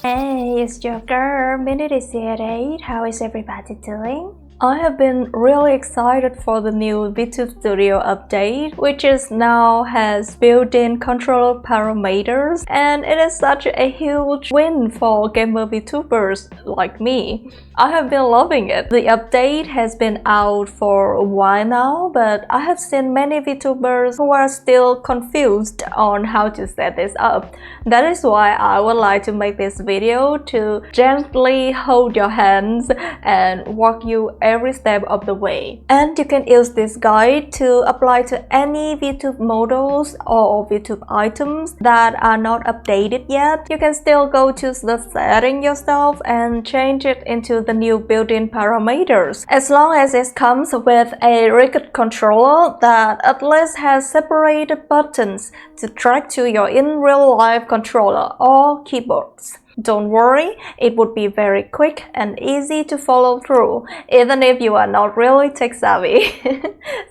Hey, it's your girl, Minute8. How is everybody doing? I have been really excited for the new Vtube Studio update, which now has built-in controller parameters, and it is such a huge win for gamer VTubers like me. I have been loving it. The update has been out for a while now, but I have seen many VTubers who are still confused on how to set this up. That is why I would like to make this video to gently hold your hands and walk you every step of the way. And you can use this guide to apply to any VTube models or VTube items that are not updated yet. You can still go to the setting yourself and change it into the new built-in parameters, as long as it comes with a rigged controller that at least has separated buttons to track to your in real-life controller or keyboards. Don't worry, it would be very quick and easy to follow through, even if you are not really tech savvy.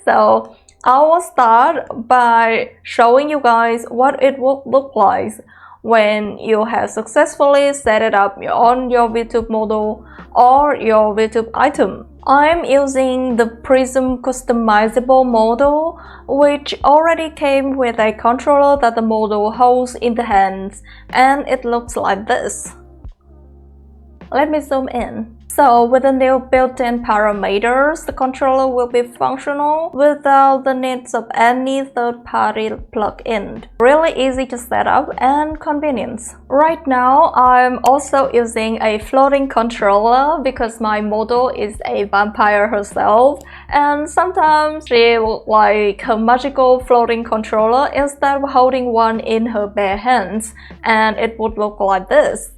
So I will start by showing you guys what it would look like when you have successfully set it up on your VTube model or your VTube item. I'm using the Prism Customizable Model, which already came with a controller that the model holds in the hands, and it looks like this. Let me zoom in. So with the new built-in parameters, the controller will be functional without the needs of any third-party plugin. Really easy to set up and convenience. Right now, I'm also using a floating controller because my model is a vampire herself, and sometimes she would like her magical floating controller instead of holding one in her bare hands, and it would look like this.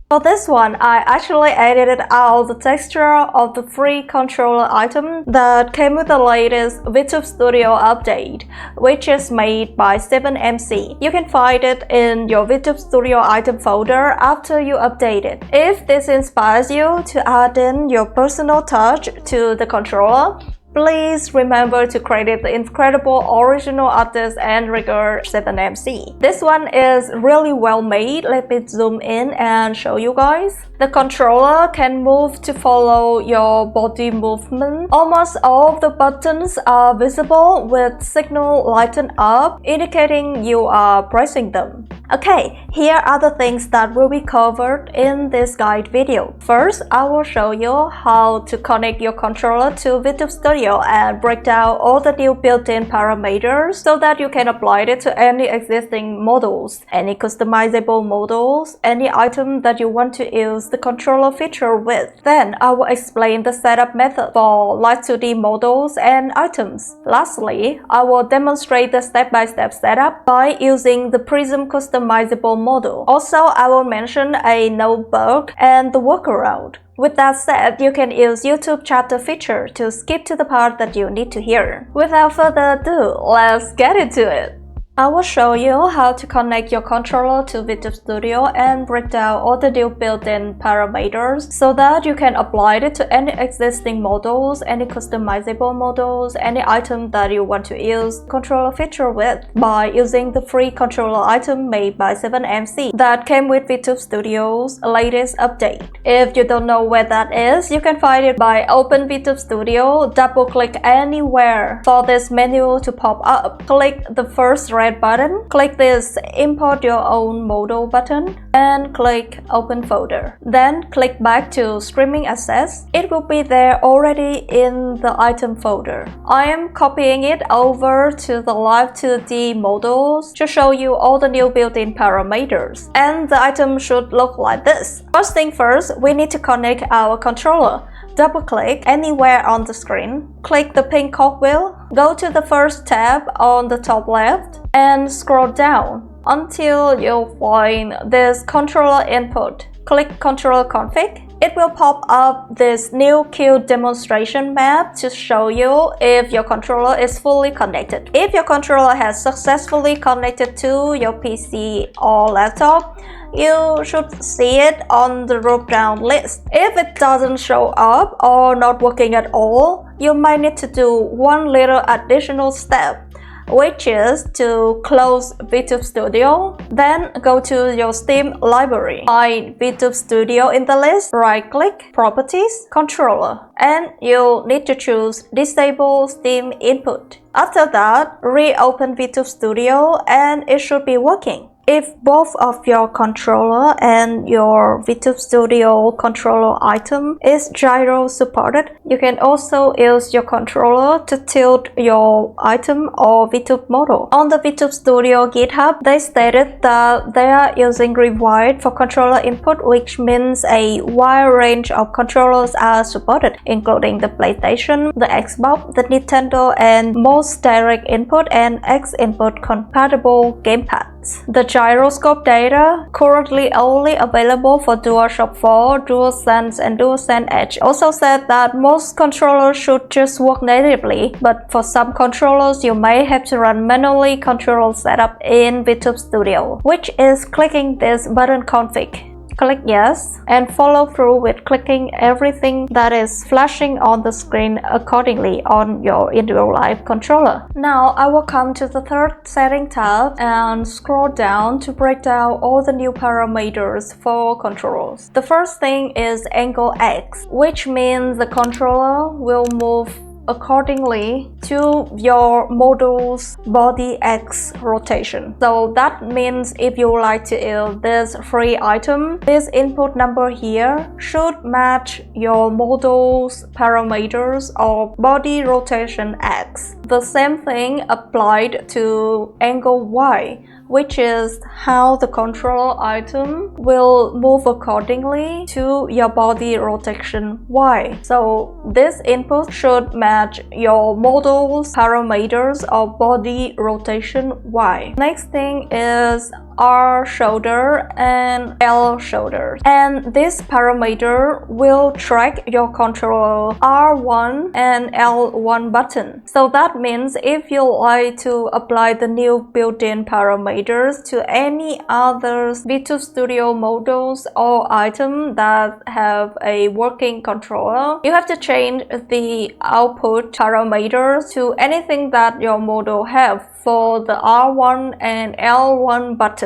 For this one, I actually edited out the texture of the free controller item that came with the latest Vtube Studio update, which is made by 7MC. You can find it in your Vtube Studio item folder after you update it. If this inspires you to add in your personal touch to the controller, please remember to credit the incredible original artist and rigger 7MC. This one is really well made. Let me zoom in and show you guys. The controller can move to follow your body movement. Almost all of the buttons are visible with signal lighten up, indicating you are pressing them. Okay, here are the things that will be covered in this guide video. First, I will show you how to connect your controller to Vtube Studio and break down all the new built-in parameters so that you can apply it to any existing models, any customizable models, any item that you want to use the controller feature with. Then I will explain the setup method for live 2D models and items. Lastly, I will demonstrate the step-by-step setup by using the Prism Customizable Model. Also, I will mention a notebook and the workaround. With that said, you can use YouTube chapter feature to skip to the part that you need to hear. Without further ado, let's get into it. I will show you how to connect your controller to Vtube Studio and break down all the new built-in parameters so that you can apply it to any existing models, any customizable models, any item that you want to use controller feature with by using the free controller item made by 7MC that came with Vtube Studio's latest update. If you don't know where that is, you can find it by open Vtube Studio, double-click anywhere for this menu to pop up. Click the first red button, click this import your own model button, and click open folder. Then click back to streaming access. It will be there already in the item folder. I am copying it over to the live 2D models to show you all the new built-in parameters, and the item should look like this. First thing first, we need to connect our controller. Double-click anywhere on the screen, click the pink cogwheel, go to the first tab on the top left, and scroll down until you find this controller input. Click Controller Config. It will pop up this new cute demonstration map to show you if your controller is fully connected. If your controller has successfully connected to your PC or laptop, you should see it on the drop-down list. If it doesn't show up or not working at all, you might need to do one little additional step. which is to close Vtube Studio. Then go to your Steam library. Find Vtube Studio in the list, right-click, Properties, Controller, and you'll need to choose Disable Steam Input. After that, reopen Vtube Studio and it should be working. If both of your controller and your Vtube Studio controller item is gyro supported, you can also use your controller to tilt your item or Vtube model. On the Vtube Studio GitHub, they stated that they are using rewired for controller input, which means a wide range of controllers are supported, including the PlayStation, the Xbox, the Nintendo, and most direct input and X input compatible gamepads. The gyroscope data currently only available for DualShock 4, DualSense, and DualSense Edge. Also said that most controllers should just work natively, but for some controllers you may have to run manually control setup in Vtube Studio, which is clicking this button config. Click yes and follow through with clicking everything that is flashing on the screen accordingly on your in real life controller. Now I will come to the third setting tab and scroll down to break down all the new parameters for controllers. The first thing is angle X, which means the controller will move accordingly to your model's body X rotation. So that means if you like to use this free item, this input number here should match your model's parameters of body rotation X. The same thing applied to angle Y, which is how the control item will move accordingly to your body rotation Y. So this input should match your model's parameters of body rotation Y. Next thing is R shoulder and L shoulder, and this parameter will track your controller R1 and L1 button. So that means if you like to apply the new built-in parameters to any other Vtube Studio models or item that have a working controller, you have to change the output parameters to anything that your model have for the R1 and L1 buttons.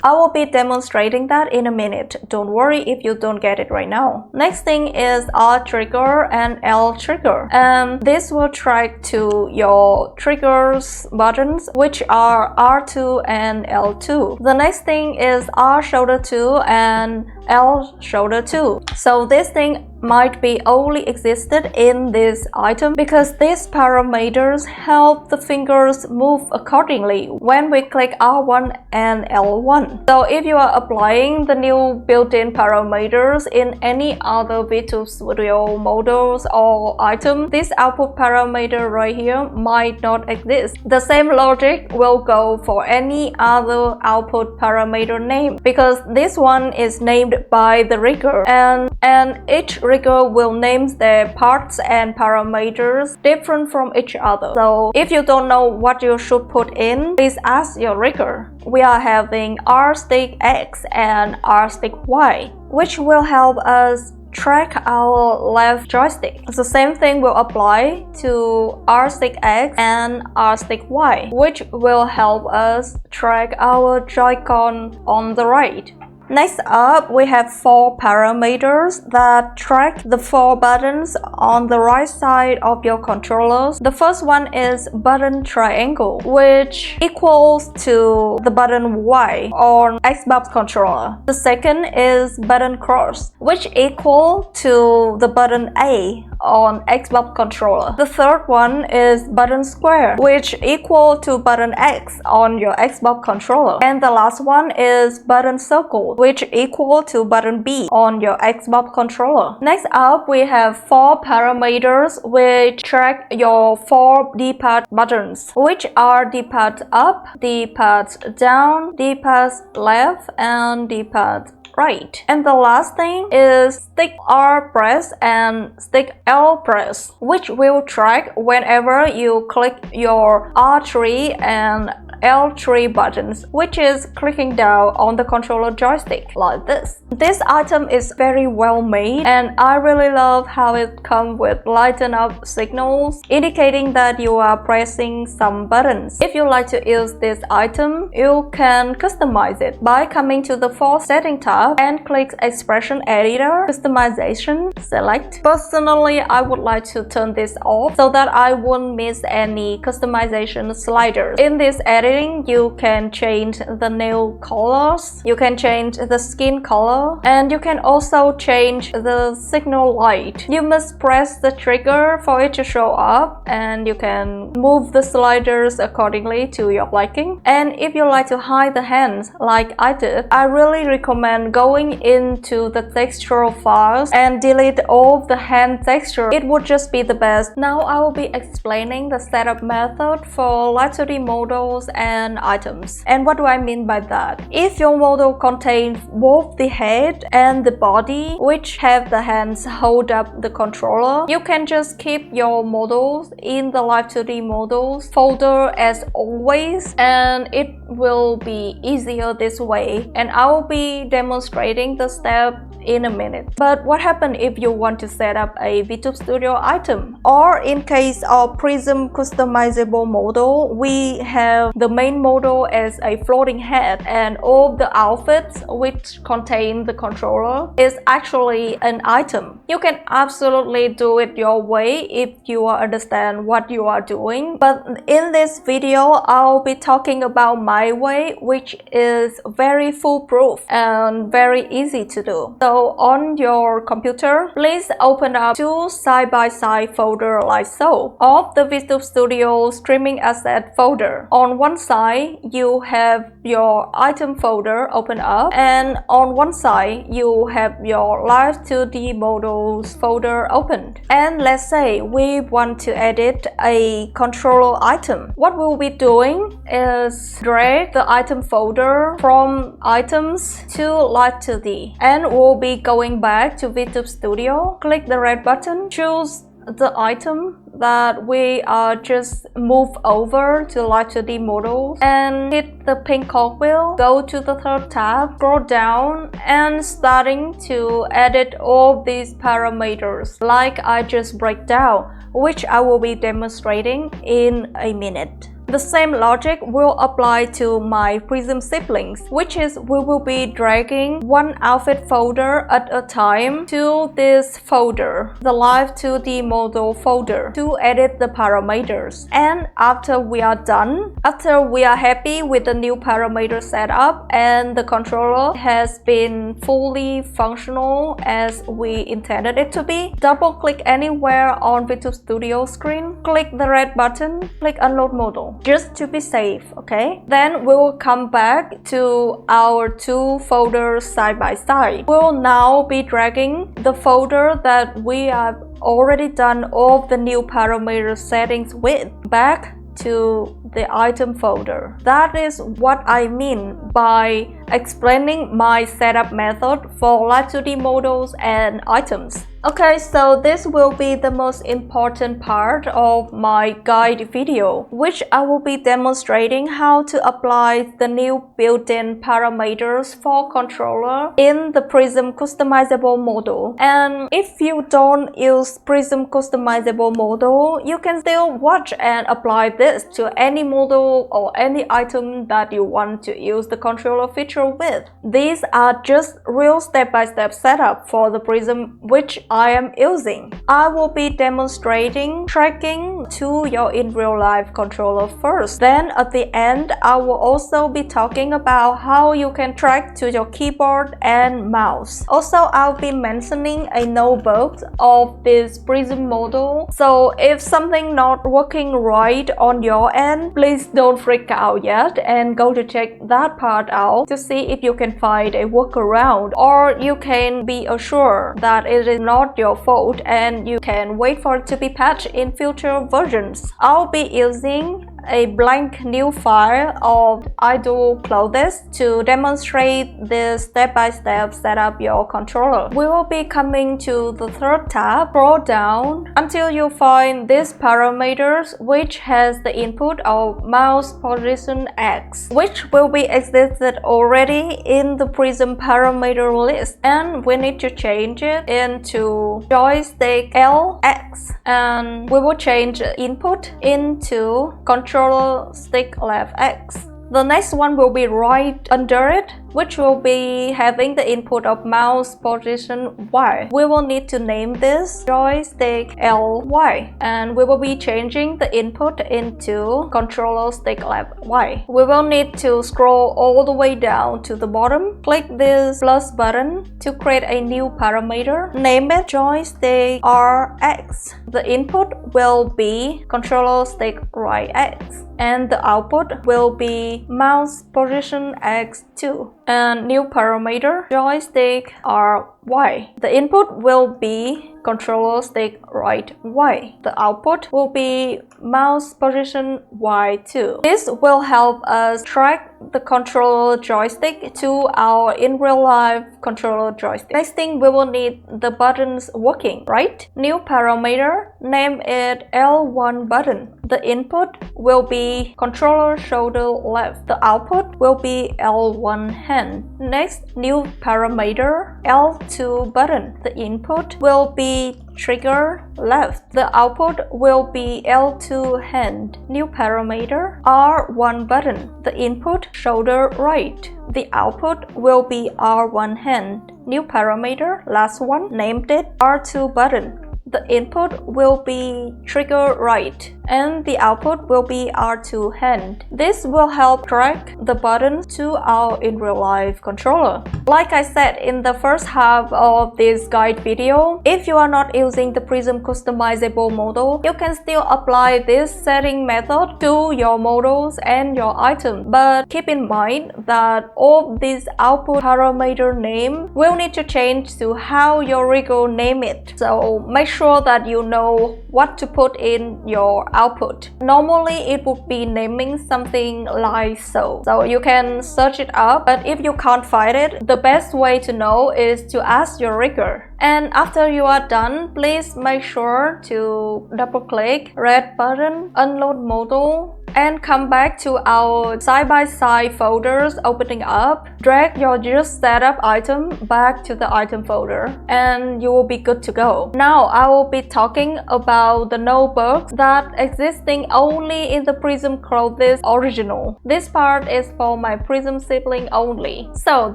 I will be demonstrating that in a minute. Don't worry if you don't get it right now. Next thing is R trigger and L trigger, and this will track to your triggers buttons, which are R2 and L2. The next thing is R shoulder 2 and L shoulder 2. So this thing might be only existed in this item because these parameters help the fingers move accordingly when we click R1 and L1. So if you are applying the new built-in parameters in any other Vtube Studio models or item, this output parameter right here might not exist. The same logic will go for any other output parameter name because this one is named by the rigger, and each rigger will name their parts and parameters different from each other. So if you don't know what you should put in, please ask your rigger. We are having R stick X and R stick Y, which will help us track our left joystick. The same thing will apply to R stick X and R stick Y, which will help us track our Joy-Con on the right. Next up, we have 4 parameters that track the 4 buttons on the right side of your controllers. The first one is button triangle, which equals to the button Y on Xbox controller. The second is button cross, which equal to the button A on Xbox controller. The third one is button square, which equal to button X on your Xbox controller. And the last one is button circle, which equal to button B on your Xbox controller. Next up, we have 4 parameters which track your 4 D-pad buttons, which are D-pad up, D-pad down, D-pad left, and D-pad right. And the last thing is stick R press and stick L press, which will track whenever you click your R3 and L3 buttons, which is clicking down on the controller joystick like this. This item is very well made, and I really love how it comes with lighten up signals indicating that you are pressing some buttons. If you like to use this item, you can customize it by coming to the Force Setting tab and click Expression Editor, Customization, select. Personally, I would like to turn this off so that I won't miss any customization sliders. In this editing, you can change the nail colors, you can change the skin color, and you can also change the signal light. You must press the trigger for it to show up, and you can move the sliders accordingly to your liking. And if you like to hide the hands like I did, I really recommend going into the textural files and delete all of the hand texture. It would just be the best. Now I will be explaining the setup method for Light 2D models and items. And what do I mean by that? If your model contains both the head and the body, which have the hands hold up the controller, you can just keep your models in the Light 2D models folder as always, and it will be easier this way. And I will be demonstrating the step in a minute. But what happens if you want to set up a Vtube Studio item? Or in case of Prism Customizable Model, we have the main model as a floating head, and all the outfits which contain the controller is actually an item. You can absolutely do it your way if you understand what you are doing. But in this video, I'll be talking about my way, which is very foolproof and very easy to do. So on your computer, please open up two side-by-side folders like so of the Vtube Studio streaming asset folder. On one side, you have your item folder open up, and on one side, you have your Live 2D models folder opened. And let's say we want to edit a controller item. What we'll be doing is drag the item folder from items to Live 2D, and we'll be going back to Vtube Studio. Click the red button, choose the item that we just move over to Light 2D model, and hit the pink cogwheel. Go to the third tab, scroll down, and starting to edit all these parameters like I just break down, which I will be demonstrating in a minute. The same logic will apply to my Prism siblings, which is we will be dragging one outfit folder at a time to this folder, the Live 2D model folder, to edit the parameters. And after we are done, after we are happy with the new parameter setup and the controller has been fully functional as we intended it to be, double click anywhere on Vtube Studio screen, click the red button, click Unload Model, just to be safe, okay? Then we will come back to our two folders side by side. We'll now be dragging the folder that we have already done all the new parameter settings with back to the item folder. That is what I mean by explaining my setup method for Light 2D models and items. Okay, so this will be the most important part of my guide video, which I will be demonstrating how to apply the new built-in parameters for controller in the Prism Customizable Model. And if you don't use Prism Customizable Model, you can still watch and apply this to any model or any item that you want to use the controller feature with. These are just real step-by-step setup for the Prism which I am using. I will be demonstrating tracking to your in real life controller first. Then at the end, I will also be talking about how you can track to your keyboard and mouse. Also, I'll be mentioning a notebook of this Prism model. So if something not working right on your end, please don't freak out yet and go to check that part out to see if you can find a workaround, or you can be assured that it is not your fault and you can wait for it to be patched in future versions. I'll be using a blank new file of idle clothes to demonstrate this step-by-step setup your controller. We will be coming to the third tab. Scroll down until you find these parameters, which has the input of mouse position X, which will be existed already in the Prism parameter list, and we need to change it into joystick LX, and we will change the input into controller stick left X. The next one will be right under it, which will be having the input of mouse position Y. We will need to name this joystick LY, and we will be changing the input into controller stick left Y. We will need to scroll all the way down to the bottom. Click this plus button to create a new parameter. Name it joystick RX. The input will be controller stick right X, and the output will be mouse position X2. And new parameter joystick RY. The input will be controller stick right Y. The output will be mouse position Y2. This will help us track the controller joystick to our in real life controller joystick. Next thing, we will need the buttons working, right? New parameter, name it L1 button. The input will be controller shoulder left. The output will be L1 hand. Next, new parameter L2 button. The input will be trigger left. The output will be L2 hand. New parameter R1 button. The input shoulder right. The output will be R1 hand. New parameter, last one, named it R2 button. The input will be trigger right, and the output will be R2 hand. This will help track the buttons to our in real life controller. Like I said in the first half of this guide video, if you are not using the Prism Customizable Model, you can still apply this setting method to your models and your items. But keep in mind that all these output parameter name will need to change to how your rigger name it. So make sure that you know what to put in your output. Normally it would be naming something like so. So you can search it up, but if you can't find it, the best way to know is to ask your rigger. And after you are done, please make sure to double click red button, unload model, and come back to our side-by-side folders opening up. Drag your just setup item back to the item folder, and you will be good to go. Now I will be talking about the no bugs that existing only in the Prism Clothes original. This part is for my Prism sibling only. So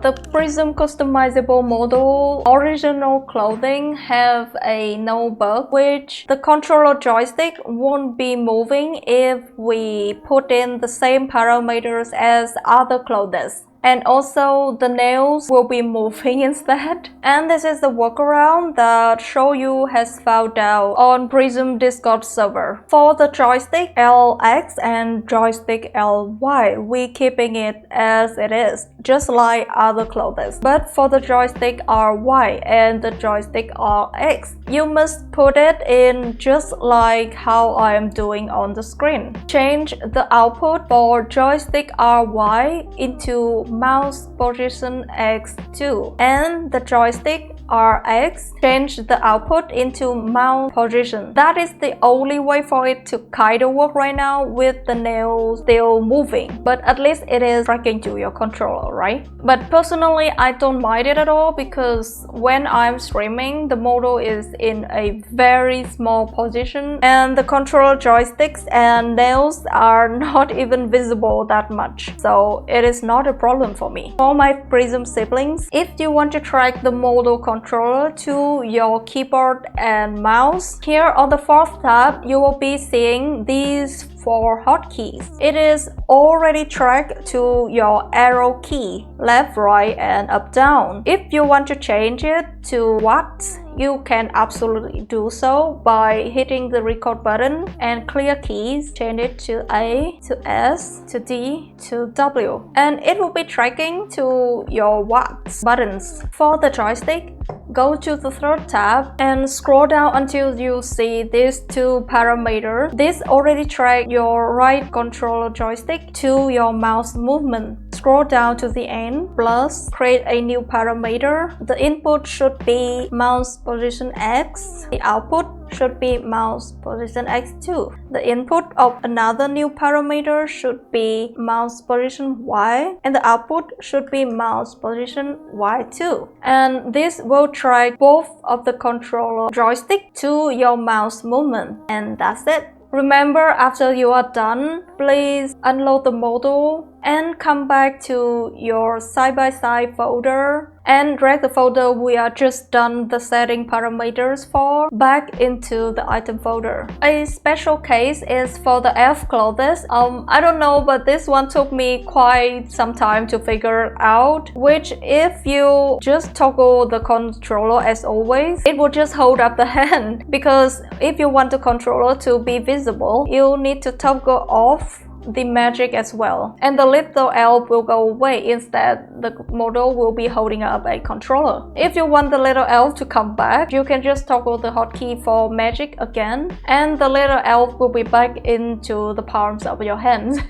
the Prism Customizable Model original clothing have a no bug, which the controller joystick won't be moving if we put in the same parameters as other clothes. And also the nails will be moving instead. And this is the workaround that Shoyu has found out on Prism Discord server. For the joystick LX and joystick LY, we keeping it as it is, just like other clothes. But for the joystick RY and the joystick RX, you must put it in just like how I am doing on the screen. Change the output for joystick RY into mouse position X2, and the joystick RX, change the output into mouse position. That is the only way for it to kind of work right now with the nails still moving, but at least it is tracking to your controller, right? But personally, I don't mind it at all, because when I'm streaming, the model is in a very small position and the controller joysticks and nails are not even visible that much, so it is not a problem for me. For my Prism siblings, if you want to track the model controller to your keyboard and mouse, here on the fourth tab you will be seeing these 4 hotkeys. It is already tracked to your arrow key, left, right, and up, down. If you want to change it to watts, you can absolutely do so by hitting the record button and clear keys, change it to A, to S, to D, to W, and it will be tracking to your watts buttons. For the joystick, go to the third tab and scroll down until you see these two parameters. This already tracks your right controller joystick to your mouse movement. Scroll down to the end, plus create a new parameter. The input should be mouse position X. The output should be mouse position X2. The input of another new parameter should be mouse position Y, and the output should be mouse position Y2. And this will track both of the controller joystick to your mouse movement. And that's it. Remember, after you are done, please unload the model and come back to your side-by-side folder and drag the folder we are just done the setting parameters for back into the item folder. A special case is for the elf clothes. I don't know, but this one took me quite some time to figure out, which if you just toggle the controller as always, it will just hold up the hand, because if you want the controller to be visible, you need to toggle off the magic as well, and the little elf will go away. Instead, the model will be holding up a controller. If you want the little elf to come back, you can just toggle the hotkey for magic again, and the little elf will be back into the palms of your hands.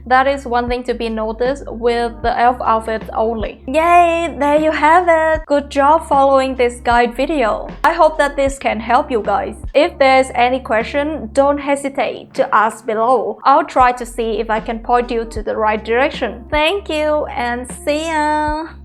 That is one thing to be noticed with the elf outfits only. Yay! There you have it! Good job following this guide video. I hope that this can help you guys. If there's any question, don't hesitate to ask below. I'll try to see if I can point you to the right direction. Thank you and see ya!